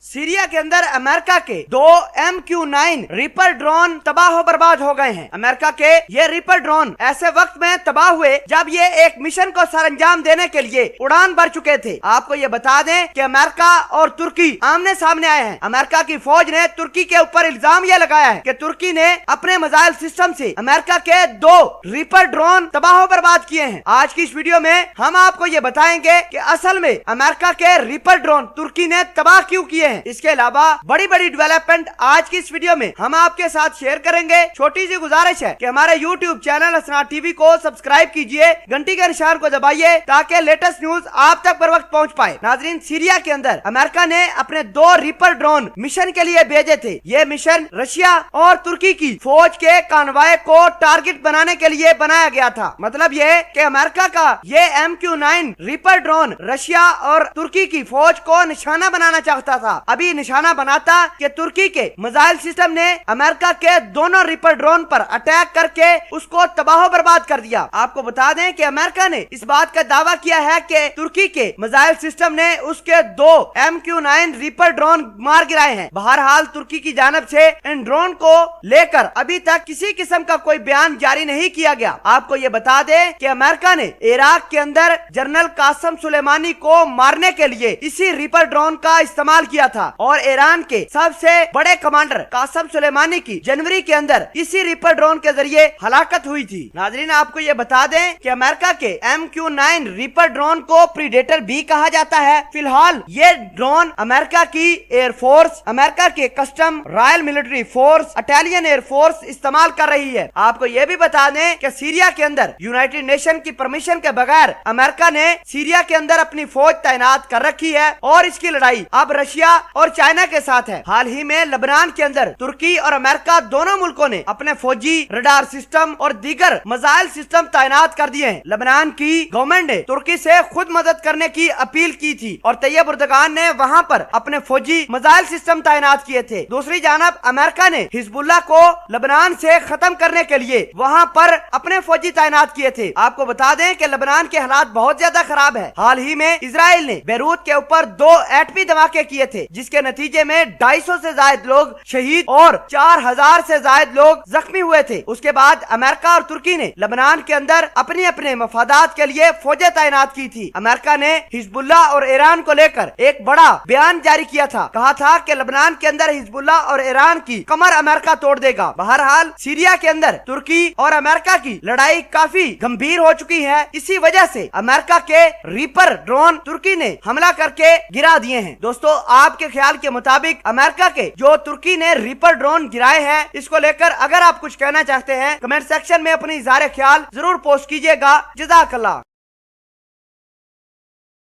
Syria के अंदर America के 2 MQ-9 रीपर ड्रोन तबाह बर्बाद हो गए हैं। अमेरिका के ये रीपर ड्रोन ऐसे वक्त में तबाह हुए जब ये एक मिशन को सरअंजाम देने के लिए उड़ान भर चुके थे। आपको ये बता दें कि अमेरिका और तुर्की आमने सामने आए हैं। अमेरिका की फौज ने तुर्की के ऊपर इल्जाम ये लगाया है कि तुर्की ने अपने मिसाइल सिस्टम से अमेरिका के 2 रीपर ड्रोन तबाह बर्बाद किए हैं। आज की इस वीडियो में हम आपको ये बताएंगे कि असल में अमेरिका के रीपर ड्रोन तुर्की ने तबाह क्यों किए हैं। इसके अलावा बड़ी बड़ी डेवलपमेंट आज की इस वीडियो में हम आपके साथ शेयर करेंगे। छोटी सी गुजारिश है कि हमारे YouTube चैनल असनार टीवी को सब्सक्राइब कीजिए, घंटी के निशान को दबाइए ताकि लेटेस्ट न्यूज आप तक बर वक्त पहुंच पाए। नाजरीन, सीरिया के अंदर अमेरिका ने अपने 2 रीपर ड्रोन मिशन के लिए भेजे थे। ये मिशन रशिया और तुर्की की फौज के कानवाय को टारगेट बनाने के लिए बनाया गया था। मतलब ये कि अमेरिका का ये MQ-9 रीपर ड्रोन रशिया और तुर्की की फौज को निशाना बनाना चाहता था। अभी निशाना बनाता कि तुर्की के मिसाइल सिस्टम ने अमेरिका के दोनों रीपर ड्रोन पर अटैक करके उसको तबाह बर्बाद कर दिया। आपको बता दें कि अमेरिका ने इस बात का दावा किया है कि तुर्की के मिसाइल सिस्टम ने उसके 2 MQ-9 रीपर ड्रोन मार गिराए हैं। बहरहाल तुर्की की जानिब से इन ड्रोन को लेकर अभी तक किसी किस्म का कोई बयान जारी नहीं किया गया। आपको ये बता दें कि अमेरिका ने इराक के अंदर जनरल कासम सुलेमानी को मारने के लिए इसी रीपर ड्रोन का इस्तेमाल किया था और ईरान के सबसे बड़े कमांडर कासम सुलेमानी की जनवरी के अंदर इसी रीपर ड्रोन के जरिए हलाकत हुई थी। नाजरीन, आपको ये बता दें कि अमेरिका के MQ-9 रीपर ड्रोन को प्रीडेटर भी कहा जाता है। फिलहाल ये ड्रोन अमेरिका की एयरफोर्स, अमेरिका के custom, royal military force, Italian air force इस्तेमाल कर रही है। आपको ये भी बता दें कि सीरिया के अंदर यूनाइटेड नेशन की परमिशन के बगैर अमेरिका ने सीरिया के अंदर अपनी फौज तैनात कर रखी है और इसकी लड़ाई अब रशिया और चाइना के साथ है। हाल ही में लेबनान के अंदर तुर्की और अमेरिका दोनों मुल्कों ने अपने फौजी रडार सिस्टम और दीगर मिसाइल सिस्टम तैनात कर दिए हैं। लेबनान की गवर्नमेंट ने तुर्की से खुद मदद करने की अपील की थी और तैयब एर्दोगान ने वहां पर अपने फौजी मिसाइल सिस्टम तैनात किए थे। दूसरी जानब अमेरिका ने हिजबुल्लाह को लेबनान से खत्म करने के लिए वहां पर अपने फौजी तैनात किए थे। आपको बता दें कि लेबनान के हालात बहुत ज्यादा खराब है। हाल ही में इजराइल ने बैरूत के ऊपर 2 एटमी धमाके किए थे जिसके नतीजे में 250 से ज्यादा लोग शहीद और 4000 से ज्यादा लोग जख्मी हुए थे। उसके बाद अमेरिका और तुर्की ने लेबनान के अंदर अपने अपने मफादात के लिए फौजें तैनात की थी। अमेरिका ने हिजबुल्लाह और ईरान को लेकर एक बड़ा बयान जारी किया था। कहा था कि लेबनान के अंदर हिजबुल्लाह और ईरान की कमर अमेरिका तोड़ देगा। बहरहाल सीरिया के अंदर तुर्की और अमेरिका की लड़ाई काफी गंभीर हो चुकी है। इसी वजह से अमेरिका के रीपर ड्रोन तुर्की ने हमला करके गिरा दिए हैं। दोस्तों, आपके ख्याल के मुताबिक अमेरिका के जो तुर्की ने रीपर ड्रोन गिराए हैं इसको लेकर अगर आप कुछ कहना चाहते हैं कमेंट सेक्शन में अपनी इज़हार ख्याल जरूर पोस्ट कीजिएगा। जज़ाकल्लाह।